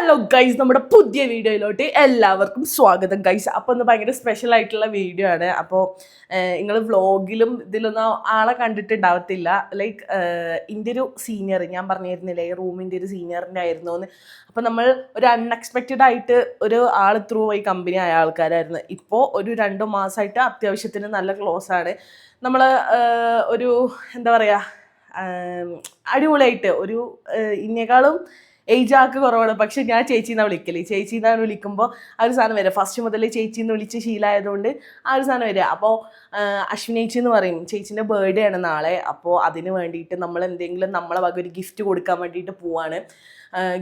Hello guys, നമ്മുടെ പുതിയ വീഡിയോയിലോട്ട് എല്ലാവർക്കും സ്വാഗതം ഗൈസ്. അപ്പോൾ ഒന്ന് ഭയങ്കര സ്പെഷ്യൽ ആയിട്ടുള്ള വീഡിയോ ആണ്. അപ്പോൾ നിങ്ങൾ വ്ളോഗിലും ഇതിലൊന്നും ആളെ കണ്ടിട്ടുണ്ടാവത്തില്ല. ലൈക്ക് എൻ്റെ ഒരു സീനിയർ, ഞാൻ പറഞ്ഞിരുന്നില്ലേ ഈ റൂമിൻ്റെ ഒരു സീനിയറിൻ്റെ ആയിരുന്നു എന്ന്. അപ്പോൾ നമ്മൾ ഒരു അൺഎക്സ്പെക്റ്റഡ് ആയിട്ട് ഒരു ആൾ ത്രൂ ആയി കമ്പനി ആയ ആൾക്കാരായിരുന്നു. ഇപ്പോൾ ഒരു 2 മാസമായിട്ട് അത്യാവശ്യത്തിന് നല്ല ക്ലോസ് ആണ്. നമ്മൾ ഒരു എന്താ പറയുക, അടിപൊളിയായിട്ട് ഒരു ഇന്നേക്കാളും ഏജ് ആൾക്ക് കുറവാണ്. പക്ഷെ ഞാൻ ചേച്ചിന്നാണ് വിളിക്കല്. ചേച്ചിന്നാണ് വിളിക്കുമ്പോൾ ആ ഒരു സാധനം വരിക. ഫസ്റ്റ് മുതൽ ചേച്ചിന്ന് വിളിച്ച് ശീലമായതുകൊണ്ട് ആ ഒരു സാധനം വരിക. അപ്പോൾ അശ്വിനി ചേച്ചി എന്ന് പറയും. ചേച്ചീൻ്റെ ബർത്ത്ഡേ ആണ് നാളെ. അപ്പോൾ അതിന് വേണ്ടിയിട്ട് നമ്മൾ എന്തെങ്കിലും നമ്മളെ വക ഒരു ഗിഫ്റ്റ് കൊടുക്കാൻ വേണ്ടിയിട്ട് പോവാണ്.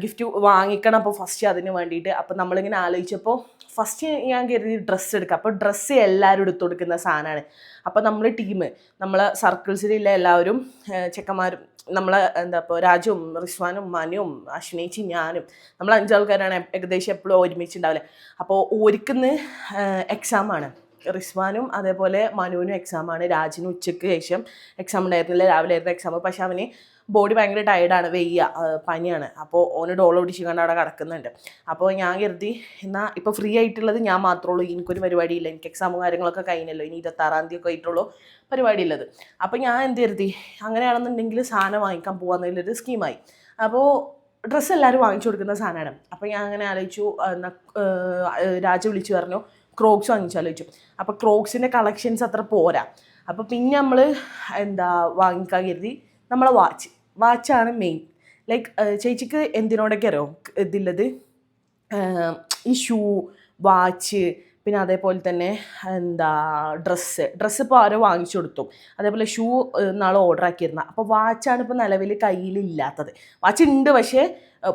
ഗിഫ്റ്റ് വാങ്ങിക്കണം. അപ്പോൾ ഫസ്റ്റ് അതിന് വേണ്ടിയിട്ട് അപ്പോൾ നമ്മളിങ്ങനെ ആലോചിച്ചപ്പോൾ ഫസ്റ്റ് ഞാൻ കരുതി ഡ്രസ്സ് എടുക്കാം. അപ്പോൾ ഡ്രസ്സ് എല്ലാവരും എടുത്തു കൊടുക്കുന്ന സാധനമാണ്. അപ്പോൾ നമ്മൾ ടീം, നമ്മളെ സർക്കിൾസിലുള്ള എല്ലാവരും ചെക്കന്മാരും, നമ്മളെ എന്താ ഇപ്പോൾ രാജുവും റിസ്വാനും മനുവും അശ്വിനേച്ചി ഞാനും നമ്മൾ 5 ആൾക്കാരാണ് ഏകദേശം എപ്പോഴും ഒരുമിച്ചുണ്ടാവില്ലേ. അപ്പോൾ ഓരിക്കുന്ന് എക്സാമാണ്. റിസ്വാനും അതേപോലെ മനുവിനും എക്സാമാണ്. രാജിനും ഉച്ചയ്ക്ക് ശേഷം എക്സാം ഉണ്ടായിരുന്നില്ല, രാവിലെ ആയിരുന്നു എക്സാം. പക്ഷെ അവന് ബോഡി ഭയങ്കര ടയർഡാണ്, വെയ്യ, പനിയാണ്. അപ്പോൾ ഓന് ഡോള് പിടിച്ചുകൊണ്ട് അവിടെ കിടക്കുന്നുണ്ട്. അപ്പോൾ ഞാൻ കരുതി എന്നാൽ ഇപ്പോൾ ഫ്രീ ആയിട്ടുള്ളത് ഞാൻ മാത്രമേ ഉള്ളൂ, എനിക്കൊരു പരിപാടിയില്ല, എനിക്ക് എക്സാമും കാര്യങ്ങളൊക്കെ കഴിഞ്ഞല്ലോ, ഇനി 26-ാം തീയതി ഒക്കെ ആയിട്ടുള്ളൂ പരിപാടി ഉള്ളത്. അപ്പോൾ ഞാൻ എന്ത് കരുതി, അങ്ങനെയാണെന്നുണ്ടെങ്കിൽ സാധനം വാങ്ങിക്കാൻ പോകാമെന്നുള്ളൊരു സ്കീമായി. അപ്പോൾ ഡ്രസ്സ് എല്ലാവരും വാങ്ങിച്ചു കൊടുക്കുന്ന സാധനമാണ്. അപ്പോൾ ഞാൻ അങ്ങനെ ആലോചിച്ചു, രാജ വിളിച്ചു പറഞ്ഞു ക്രോക്സ് വാങ്ങിച്ചാലോചിച്ചു. അപ്പോൾ ക്രോക്സിൻ്റെ കളക്ഷൻസ് അത്ര പോരാ. അപ്പോൾ പിന്നെ നമ്മൾ എന്താ വാങ്ങിക്കാൻ കരുതി നമ്മളെ വാച്ചാണ് മെയിൻ. ലൈക്ക് ചേച്ചിക്ക് എന്തിനോടൊക്കെ അറിയോ ഇതില്ലത്, ഈ ഷൂ, വാച്ച്, പിന്നെ അതേപോലെ തന്നെ എന്താ ഡ്രസ്സ് ഇപ്പോൾ ആരോ വാങ്ങിച്ചു കൊടുത്തു. അതേപോലെ ഷൂ നാളെ ഓർഡർ ആക്കിയിരുന്ന. അപ്പോൾ വാച്ചാണ് ഇപ്പോൾ നിലവിൽ കയ്യിലില്ലാത്തത്. വാച്ച് ഉണ്ട്, പക്ഷേ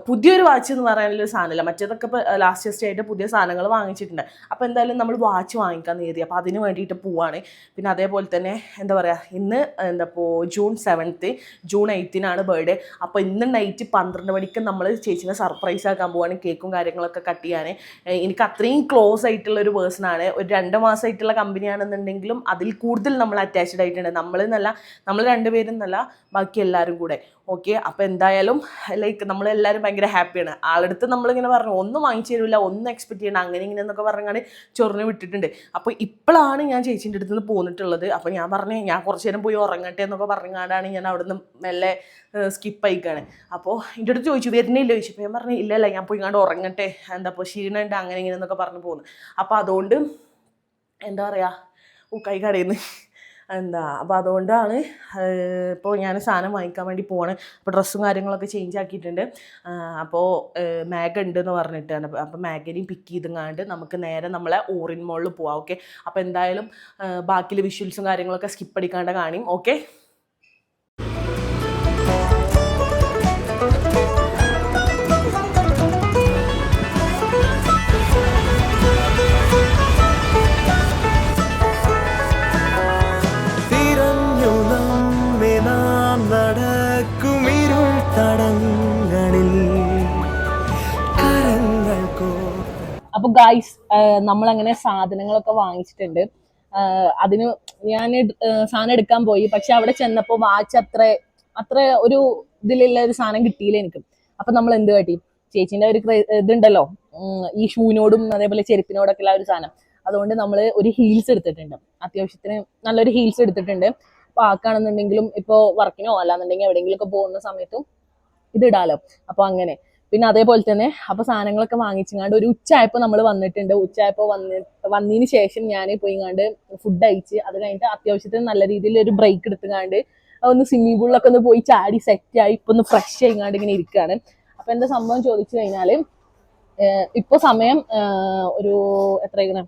പുതിയൊരു വാച്ച് എന്ന് പറയാനൊരു സാധനമില്ല. മറ്റേതൊക്കെ ഇപ്പോൾ ലാസ്റ്റ് ആയിട്ട് പുതിയ സാധനങ്ങൾ വാങ്ങിച്ചിട്ടുണ്ട്. അപ്പോൾ എന്തായാലും നമ്മൾ വാച്ച് വാങ്ങിക്കാൻ കരുതി. അപ്പോൾ അതിന് വേണ്ടിയിട്ട് പോവാണ്. പിന്നെ അതേപോലെ തന്നെ എന്താ പറയുക, ഇന്ന് ഇപ്പോൾ June 7th, June 8th birthday. അപ്പോൾ ഇന്ന് നൈറ്റ് 12 മണിക്ക് നമ്മൾ ചേച്ചിനെ സർപ്രൈസ് ആക്കാൻ പോവാണ്. കേക്കും കാര്യങ്ങളൊക്കെ കട്ട് ചെയ്യാൻ. എനിക്ക് അത്രയും ക്ലോസ് ആയിട്ടുള്ളൊരു പേഴ്സണാണ്. ഒരു 2 മാസമായിട്ടുള്ള കമ്പനിയാണെന്നുണ്ടെങ്കിലും അതിൽ കൂടുതൽ നമ്മൾ അറ്റാച്ച്ഡ് ആയിട്ടുണ്ട്. നമ്മൾ 2 പേരും എന്നല്ല, ബാക്കി എല്ലാവരും കൂടെ. ഓക്കെ, അപ്പോൾ എന്തായാലും ലൈക്ക് നമ്മളെല്ലാവരും ഭയങ്കര ഹാപ്പിയാണ്. ആളെടുത്ത് നമ്മളിങ്ങനെ പറഞ്ഞു ഒന്നും വാങ്ങിച്ചു തരില്ല, ഒന്നും എക്സ്പെക്ട് ചെയ്യണം, അങ്ങനെ ഇങ്ങനെ എന്നൊക്കെ പറഞ്ഞാൽ ചൊറിഞ്ഞ് വിട്ടിട്ടുണ്ട്. അപ്പോൾ ഇപ്പോഴാണ് ഞാൻ ചേച്ചീൻ്റെ അടുത്ത് നിന്ന് പോന്നിട്ടുള്ളത്. അപ്പോൾ ഞാൻ പറഞ്ഞു ഞാൻ കുറച്ച് നേരം പോയി ഉറങ്ങട്ടെ എന്നൊക്കെ പറഞ്ഞാണ് ഞാൻ അവിടെ നിന്ന് മെല്ലെ സ്കിപ്പ് ആയിക്കാണ്. അപ്പോൾ എൻ്റെ അടുത്ത് ചോദിച്ചു വരുന്നില്ല ചോദിച്ചു. അപ്പോൾ ഞാൻ പറഞ്ഞു ഇല്ലല്ല, ഞാൻ പോയി കണ്ട് ഉറങ്ങട്ടെ, എന്താ ഇപ്പോൾ ക്ഷീണമുണ്ട്, അങ്ങനെ ഇങ്ങനെ എന്നൊക്കെ പറഞ്ഞു പോകുന്നു. അപ്പോൾ അതുകൊണ്ട് എന്താ പറയുക, കൈ കടയുന്നു അപ്പോൾ അതുകൊണ്ടാണ് ഇപ്പോൾ ഞാൻ സാധനം വാങ്ങിക്കാൻ വേണ്ടി പോവാണ്. അപ്പോൾ ഡ്രസ്സും കാര്യങ്ങളൊക്കെ ചേഞ്ച് ആക്കിയിട്ടുണ്ട്. അപ്പോൾ മാഗ് ഉണ്ടെന്ന് പറഞ്ഞിട്ടാണ്. അപ്പോൾ മാഗിനെയും പിക്ക് ചെയ്തെങ്ങാണ്ട് നമുക്ക് നേരെ നമ്മളെ ഓറിൻ മോളിൽ പോവാം. ഓക്കെ, അപ്പോൾ എന്തായാലും ബാക്കിയുള്ള വിഷ്വൽസും കാര്യങ്ങളൊക്കെ സ്കിപ്പ് അടിക്കാണ്ട് കാണും. ഓക്കെ, അപ്പോൾ ഗായ്സ് നമ്മളങ്ങനെ സാധനങ്ങളൊക്കെ വാങ്ങിച്ചിട്ടുണ്ട്. അതിന് ഞാൻ സാധനം എടുക്കാൻ പോയി. പക്ഷെ അവിടെ ചെന്നപ്പോൾ വാച്ച് അത്ര ഒരു ഇതിലുള്ള ഒരു സാധനം കിട്ടിയില്ല എനിക്ക്. അപ്പം നമ്മൾ എന്ത് കാട്ടി, ചേച്ചീൻ്റെ ഒരു ഇതുണ്ടല്ലോ ഈ ഷൂവിനോടും അതേപോലെ ചെരുപ്പിനോടൊക്കെ ഉള്ള ഒരു സാധനം, അതുകൊണ്ട് നമ്മൾ ഒരു ഹീൽസ് എടുത്തിട്ടുണ്ട്. അത്യാവശ്യത്തിന് നല്ലൊരു ഹീൽസ് എടുത്തിട്ടുണ്ട്. അപ്പോൾ ആക്കാണെന്നുണ്ടെങ്കിലും ഇപ്പോൾ വർക്കിനോ അല്ലാന്നുണ്ടെങ്കിൽ എവിടെയെങ്കിലുമൊക്കെ പോകുന്ന സമയത്തും ഇതിടാലോ. അപ്പോൾ അങ്ങനെ പിന്നെ അതേപോലെ തന്നെ അപ്പോൾ സാധനങ്ങളൊക്കെ വാങ്ങിച്ചങ്ങാണ്ട് ഒരു ഉച്ചയായപ്പോൾ നമ്മൾ വന്നിട്ടുണ്ട്. ഉച്ചയായപ്പോൾ വന്നതിന് ശേഷം ഞാൻ പോയിങ്ങാണ്ട് ഫുഡ് അയച്ച് അത് കഴിഞ്ഞിട്ട് അത്യാവശ്യത്തിന് നല്ല രീതിയിൽ ഒരു ബ്രേക്ക് എടുത്തുങ്ങാണ്ട് ഒന്ന് സ്വിമ്മിംഗ് പൂളിലൊക്കെ ഒന്ന് പോയി ചാടി സെറ്റായി ഇപ്പോൾ ഒന്ന് ഫ്രഷ് ആയിങ്ങാണ്ട് ഇങ്ങനെ ഇരിക്കുകയാണ്. അപ്പോൾ എന്താ സംഭവം ചോദിച്ചു കഴിഞ്ഞാൽ ഇപ്പോൾ സമയം ഒരു എത്രയാണ്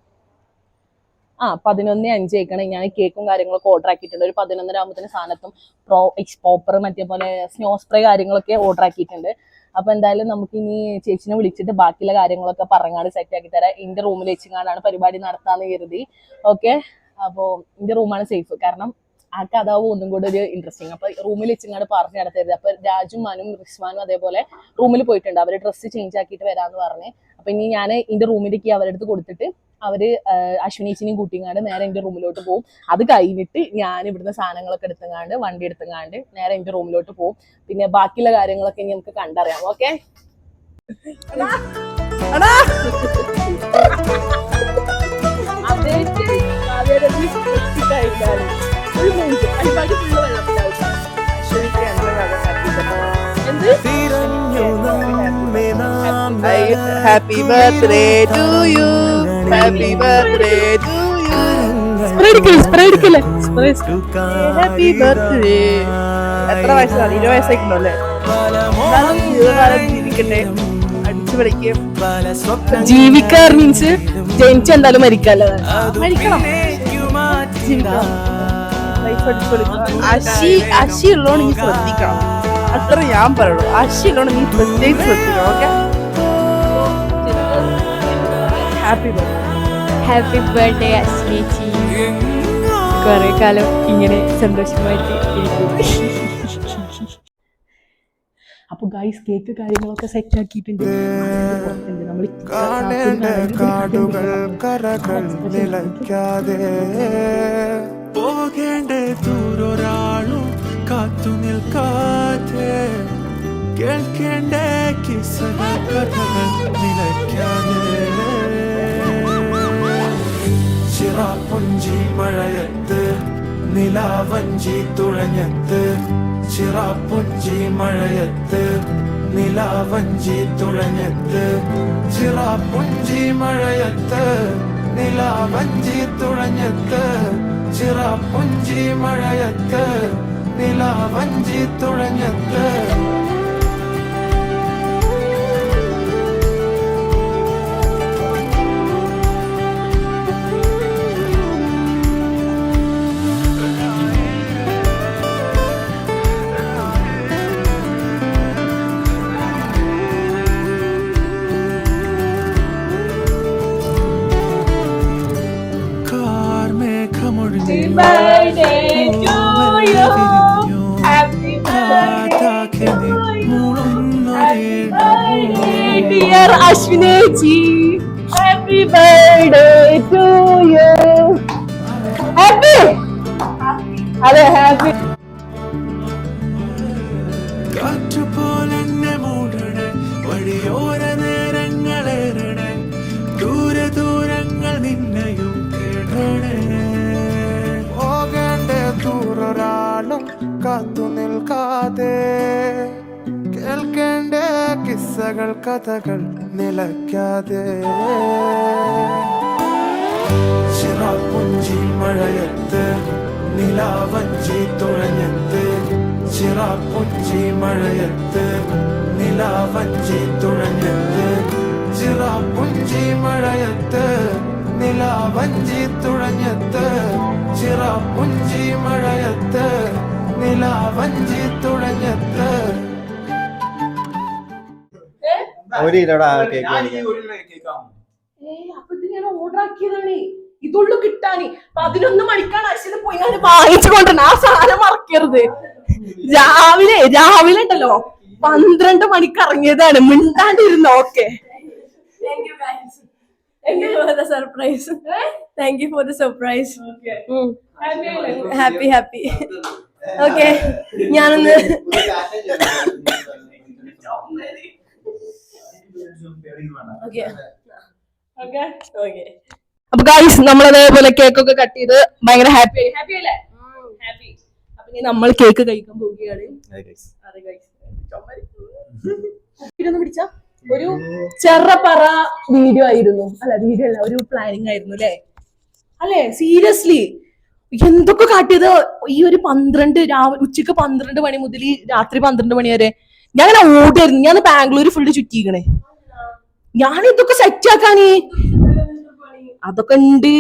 11:05 ആയിക്കാണ്. ഞാൻ കേക്കും കാര്യങ്ങളൊക്കെ ഓർഡർ ആക്കിയിട്ടുണ്ട്. ഒരു 11:30 ആകുമ്പോഴത്തേന് സാധനത്തും പോപ്പർ മറ്റേ പോലെ സ്നോ സ്പ്രേ കാര്യങ്ങളൊക്കെ ഓർഡർ ആക്കിയിട്ടുണ്ട്. അപ്പോൾ എന്തായാലും നമുക്കിനി ചേച്ചിനെ വിളിച്ചിട്ട് ബാക്കിയുള്ള കാര്യങ്ങളൊക്കെ പറഞ്ഞാണ് സെറ്റ് ആക്കി തരാം. എൻ്റെ റൂമിൽ വെച്ചിങ്ങാണ്ടാണ് പരിപാടി നടത്താമെന്ന് കരുതി. ഓക്കെ, അപ്പോൾ എൻ്റെ റൂമാണ് സേഫ്, കാരണം ആൾക്ക് അതാവും ഒന്നും കൂടെ ഒരു ഇൻട്രസ്റ്റിങ്. അപ്പോൾ റൂമിൽ വെച്ചിങ്ങാണ്ട് പറഞ്ഞ് നടത്തരുത്. അപ്പോൾ രാജും മനും റിസ്വാനും അതേപോലെ റൂമിൽ പോയിട്ടുണ്ട്. അവർ ഡ്രസ്സ് ചേഞ്ച് ആക്കിയിട്ട് വരാമെന്ന് പറഞ്ഞ്. അപ്പോൾ ഇനി ഞാൻ എൻ്റെ റൂമിൻ്റെ കീ അവരുടെ അടുത്ത് കൊടുത്തിട്ട് അവർ അശ്വിനീച്ചിനെയും കൂട്ടിങ്ങാണ്ട് നേരെ എൻ്റെ റൂമിലോട്ട് പോകും. അത് കഴിഞ്ഞിട്ട് ഞാൻ ഇവിടുന്ന് സാധനങ്ങളൊക്കെ എടുത്തങ്ങാണ്ട് വണ്ടി എടുത്തങ്ങാണ്ട് നേരെ എൻ്റെ റൂമിലോട്ട് പോകും. പിന്നെ ബാക്കിയുള്ള കാര്യങ്ങളൊക്കെ ഇനി നമുക്ക് കണ്ടറിയാം. Okay. Happy birthday to you, happy birthday to you. Happy birthday. എത്ര വയസ്സാണ്? 20 വയസ്സായിട്ടുണ്ടോ അല്ലേ? ജീവിതകാലം ജീവിക്കട്ടെ, അടിച്ചു പഠിക്കും. ജീവിക്കാർ മീൻസ് ജനിച്ച എന്തായാലും മരിക്കാല്ലോ. മരിക്കണം, ജീവിക്കണം. അശി ഉള്ളോണ്ട് നീ ശ്രദ്ധിക്കണം, അത്ര ഞാൻ പറയുള്ളൂ. അശി ഉള്ളോണ്ട് നീ പ്രത്യേകിച്ച് ശ്രദ്ധിക്കണം. Okay, happy birthday. Happy birthday അശ്വിനേച്ചി. കുറെ കാലം ഇങ്ങനെ സന്തോഷമായിട്ട് അപ്പൊ ഗൈസ് കേക്ക് കാര്യങ്ങളൊക്കെ സെറ്റ് ആക്കിയിട്ടുണ്ട്. നമ്മൾ പോകേണ്ട ദൂരൊരാളും കാത്തു നിൽക്കാതെ, കേൾക്കേണ്ട കിസ്സകൾ കഥകൾ നിലയ്ക്കാതെ, ചിറാപ്പുഞ്ചി മഴയത്ത് നിലാവഞ്ചി തുഴഞ്ഞത്ത്, ചിറാപ്പുഞ്ചി മഴയത്ത് നിലാവഞ്ചി തുഴഞ്ഞത്ത്, ചിറാപ്പുഞ്ചി മഴയത്ത് നിലാവഞ്ചി തുഴഞ്ഞത്ത്, ചിറാപ്പുഞ്ചി മഴയത്ത് നിലാവഞ്ചി തുഴഞ്ഞത്ത്. Dear Ashwineji, happy birthday to you. Happy. അതെ happy. കാറ്റുപോലെന്നെ മൂടണേ, വഴിയോര നേരങ്ങളേറണേ, ദൂരെ ദൂരങ്ങൾ നിന്നെയും കേടണേ. പോകേണ്ട ദൂരൊരാളും കാത്തു നിൽക്കാതെ, കേൾക്കേണ്ട കിസ്സകൾ കഥകൾ നിലയ്ക്കാതെ, ചിറാപ്പുഞ്ചി മഴയത്ത് നിലാവഞ്ചി തുഴഞ്ഞത്ത്, ചിറാപ്പുഞ്ചി മഴയത്ത് നിലാവഞ്ചി തുഴഞ്ഞത്ത്, ചിറാപ്പുഞ്ചി മഴയത്ത് നിലാവഞ്ചി തുഴഞ്ഞത്ത്, ചിറാപ്പുഞ്ചി മഴയത്ത് നിലാവഞ്ചി തുഴഞ്ഞത്ത്. ഓർഡർ ആക്കിയതാണ് ഇതുള്ളു കിട്ടാന്. 11 മണിക്കാണ് അശ്വിന് പോയി ഞാൻ വാങ്ങിച്ചു കൊണ്ടുവരണം. ആ സാധനം മറക്കരുത്. രാവിലെ ഉണ്ടല്ലോ 12 മണിക്ക് ഇറങ്ങിയതാണ്. മിണ്ടാണ്ടിരുന്നു. Okay, Thank you for the surprise. Thank you for the surprise. Happy. Okay, ഞാനൊന്ന് അപ്പൊ ഗൈസ് നമ്മളതേപോലെ കേക്കൊക്കെ കട്ട് ചെയ്ത് ഭയങ്കര ഹാപ്പി അല്ലേ? ഹാപ്പി. അപ്പൊ ഇനി നമ്മൾ കേക്ക് കഴിക്കാൻ പോവുകയാണ്. പിടിച്ച ഒരു ചെറപ്പറ വീഡിയോ ആയിരുന്നു. വീഡിയോ അല്ല, ഒരു പ്ലാനിങ് ആയിരുന്നു അല്ലേ? സീരിയസ്ലി എന്തൊക്കെ കാട്ടിയത് ഈ ഒരു 12 ഉച്ചക്ക് 12 മണി മുതൽ രാത്രി 12 മണി വരെ ഞാൻ അങ്ങനെ ഓടിയായിരുന്നു. ഞാൻ ബാംഗ്ലൂർ ഫുള്ള് ചുറ്റിക്കണേ. ഞാൻ ഇതൊക്കെ സെറ്റ് ആക്കാനേ അതൊക്കെ ഉണ്ട്.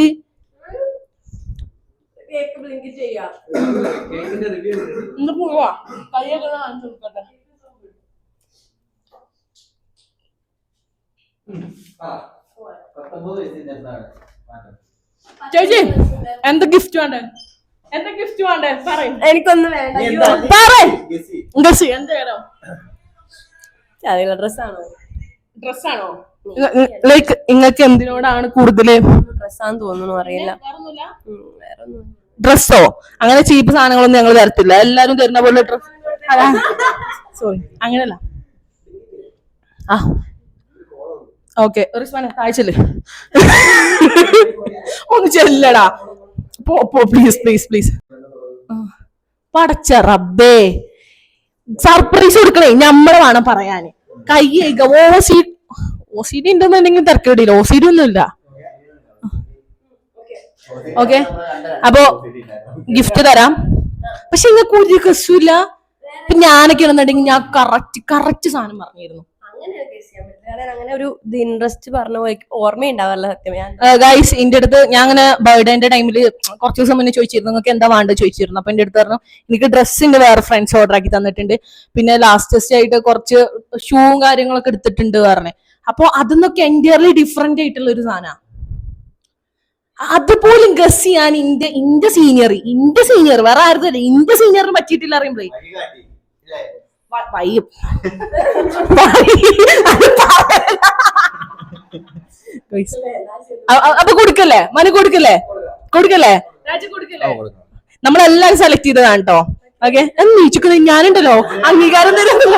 പോവാ കൈയൊക്കെ കാണിച്ചു കൊടുക്കട്ടെ. ചേച്ചി എന്താ ഗിഫ്റ്റ് വേണ്ടേ? പറയും. എനിക്കൊന്നും വേണ്ട. ഡ്രസ്സാണോ? ലൈക്ക് നിങ്ങൾക്ക് എന്തിനോടാണ് കൂടുതല്? ഡ്രസ്സാന്ന് തോന്നുന്നു, അറിയില്ല. ഡ്രസ്സോ? അങ്ങനെ ചീപ്പ് സാധനങ്ങളൊന്നും ഞങ്ങൾ തരത്തില്ല. എല്ലാരും തരുന്ന പോലെ ഡ്രസ്. സോറി, അങ്ങനെയല്ല. ഓക്കെ റിസ്വാനെ താഴ്ചല്ലേ ഒന്ന് ചെല്ലടാ പ്ലീസ് പ്ലീസ് പ്ലീസ്. പടച്ച റബ്ബേ സർപ്രൈസ് കൊടുക്കണേ ഞമ്മള് വേണം പറയാന്. കൈ ഓസിഡി ഉണ്ടെന്നുണ്ടെങ്കിൽ തിരക്കേടില്ല, ഓസിഡി ഒന്നും ഇല്ല. ഓക്കെ അപ്പൊ ഗിഫ്റ്റ് തരാം. പക്ഷെ നിങ്ങൾക്ക് ഒരു കസുമില്ല. ഇപ്പൊ ഞാനൊക്കെ ആണെന്നുണ്ടെങ്കിൽ ഞാൻ കറക്റ്റ് സാധനം പറഞ്ഞിരുന്നു. അങ്ങനെ ഒരു ഇൻട്രസ്റ്റ് പറഞ്ഞ ഓർമ്മയുണ്ടാവല്ല സത്യം. ഗൈസ് എന്റെ അടുത്ത് ഞാൻ അങ്ങനെ ബർത്ത്ഡേന്റെ ടൈമില് കുറച്ച് ദിവസം മുന്നേ ചോദിച്ചിരുന്നു നിങ്ങൾക്ക് എന്താ വേണ്ടത് ചോദിച്ചിരുന്നു. അപ്പൊ എന്റെ അടുത്ത് പറഞ്ഞു എനിക്ക് ഡ്രസ്സിന്റെ വേറെ ഫ്രണ്ട്സ് ഓർഡർ ആക്കി തന്നിട്ടുണ്ട്, പിന്നെ ലാസ്റ്റസ്റ്റ് ആയിട്ട് കുറച്ച് ഷൂവും കാര്യങ്ങളൊക്കെ എടുത്തിട്ടുണ്ട് പറഞ്ഞേ. അപ്പൊ അതൊന്നൊക്കെ എൻറ്റയർലി ഡിഫറെന്റ് ആയിട്ടുള്ള ഒരു സാധനമാണ്. അതുപോലും ഗസ് ചെയ്യാൻ ഇന്റെ സീനിയർ വേറെ ആർക്കും ഇന്റെ സീനിയറിന് പറ്റിയിട്ടില്ല അറിയുമ്പോഴേ അപ്പൊ കൊടുക്കല്ലേ മനു കൊടുക്കല്ലേ നമ്മളെല്ലാരും സെലക്ട് ചെയ്തതാണ് കേട്ടോ. ഓക്കെ നീച്ചുക്കുന്നത് ഞാനുണ്ടല്ലോ അംഗീകാരം തരുന്നില്ല.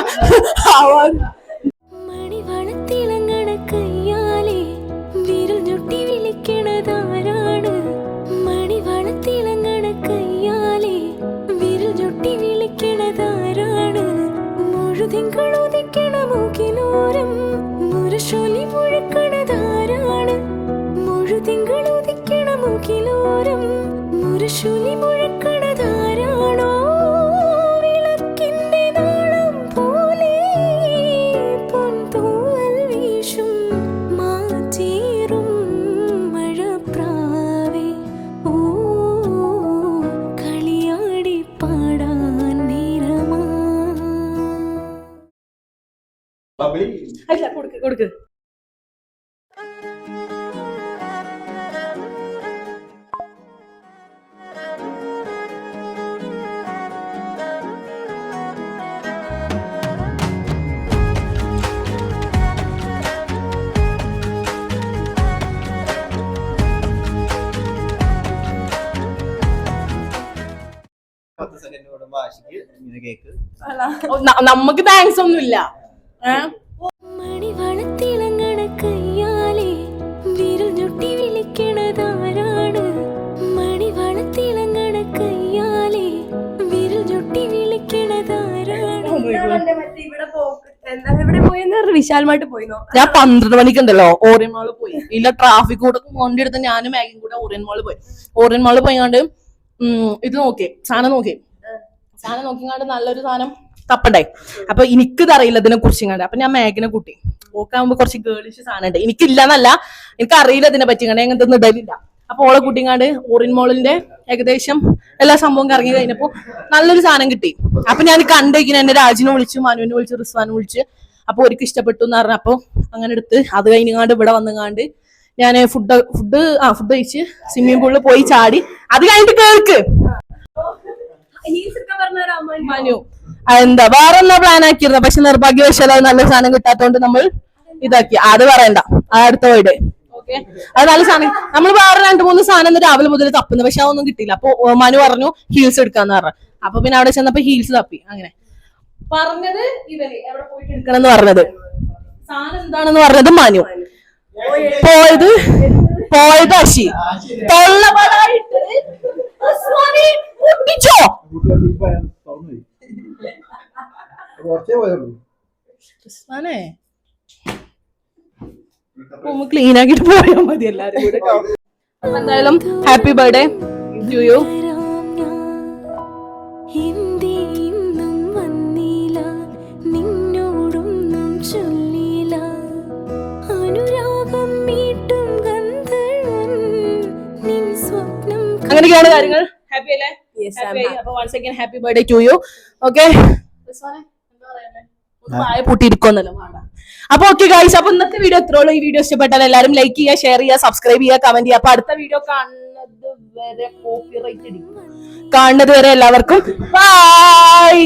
കൊടുക്ക് നമുക്ക് താങ്ക്സ് ഒന്നുമില്ല. വിശാലമായിട്ട് പോയിന്നോ? ഞാൻ 12 മണിക്കുണ്ടല്ലോ ഓറിയൻ മാള് പോയി. ഇല്ല ട്രാഫിക് കൂടെ മോന്റെ അടുത്ത് ഞാനും മാഗിയും കൂടെ ഓറിയൻ മാള് പോയിക്കാണ്ട് ഇത് സാധനം നോക്കിക്കാണ്ട് നല്ലൊരു സാധനം തപ്പണ്ടായി. അപ്പൊ എനിക്കിതറിയില്ല ഇതിനെ കുറിച്ചിങ്ങാണ്ട്. അപ്പൊ ഞാൻ മാഗിനെ കൂട്ടി ഓക്കാകുമ്പോ കുറച്ച് ഗേളിഷ് സാധനം ഉണ്ട്. എനിക്കില്ലെന്നല്ല, എനിക്കറിയില്ല ഇതിനെ പറ്റിങ്ങാണ്ട് അങ്ങനത്തെ ഒന്നും ഇടലില്ല. അപ്പൊ ഓളെ കൂട്ടിങ്ങാണ്ട് ഓറിയൻ മോളിന്റെ ഏകദേശം എല്ലാ സംഭവം കറങ്ങി കഴിഞ്ഞപ്പോ നല്ലൊരു സാധനം കിട്ടി. അപ്പൊ ഞാൻ കണ്ടേക്കിന് എന്നെ രാജിനെ വിളിച്ചു, മനുവിനെ വിളിച്ചു, റിസ്വാനെ വിളിച്ച്. അപ്പൊ ഒരിക്കൽ ഇഷ്ടപ്പെട്ടു എന്ന് പറഞ്ഞ അപ്പൊ അങ്ങനെ എടുത്ത് അത് കഴിഞ്ഞാണ്ട് ഇവിടെ വന്നുകാണ്ട് ഞാൻ ഫുഡ് കഴിച്ച് സ്വിമ്മിംഗ് പൂളിൽ പോയി ചാടി. അത് കഴിഞ്ഞിട്ട് കേൾക്ക് മനു എന്താ വേറെ എന്നാ പ്ലാൻ ആക്കിയിരുന്നത്. പക്ഷെ നിർഭാഗ്യവശാൽ അത് നല്ല സാധനം കിട്ടാത്തോണ്ട് നമ്മൾ ഇതാക്കി. അത് പറയണ്ട, അടുത്ത വീട്. ഓക്കെ അത് നല്ല സാധനം. നമ്മൾ വേറെ 2-3 സാധനം രാവിലെ മുതൽ തപ്പുന്നു, പക്ഷെ അതൊന്നും കിട്ടിയില്ല. അപ്പൊ മനു പറഞ്ഞു ഹീൽസ് എടുക്കാന്ന് പറഞ്ഞു. അപ്പൊ പിന്നെ അവിടെ ചെന്നപ്പോ ഹീൽസ് തപ്പി. അങ്ങനെ പറഞ്ഞത് ഇവര് എവിടെ പോയിട്ട് എടുക്കണം എന്ന് പറഞ്ഞത്, സാധനം എന്താണെന്ന് പറഞ്ഞത് മനു, പോയത് അശി. തൊള്ളപടായിട്ട് പൊട്ടിച്ചോ ക്ലീൻ ആക്കിട്ട് പോയാൽ മതി എല്ലാരും കൂടെ. എന്തായാലും ഹാപ്പി ബർത്ത്ഡേ ടു യു. അങ്ങനെയൊക്കെയാണ് കാര്യങ്ങൾ. ഹാപ്പി അല്ലേ? അപ്പൊ once again happy birthday to you. Okay പൂട്ടിയിരിക്കൊന്നല്ലോ വേണ്ട. അപ്പൊ ഓക്കെ ഗൈസ്, അപ്പൊ ഇന്നത്തെ വീഡിയോ എത്രയുള്ളൂ. ഈ വീഡിയോ ഇഷ്ടപ്പെട്ടാൽ എല്ലാവരും ലൈക്ക് ചെയ്യുക, ഷെയർ ചെയ്യുക, സബ്സ്ക്രൈബ് ചെയ്യുക, കമന്റ് ചെയ്യുക. അപ്പൊ അടുത്ത വീഡിയോ കാണുന്നത് വരെ എല്ലാവർക്കും ബൈ.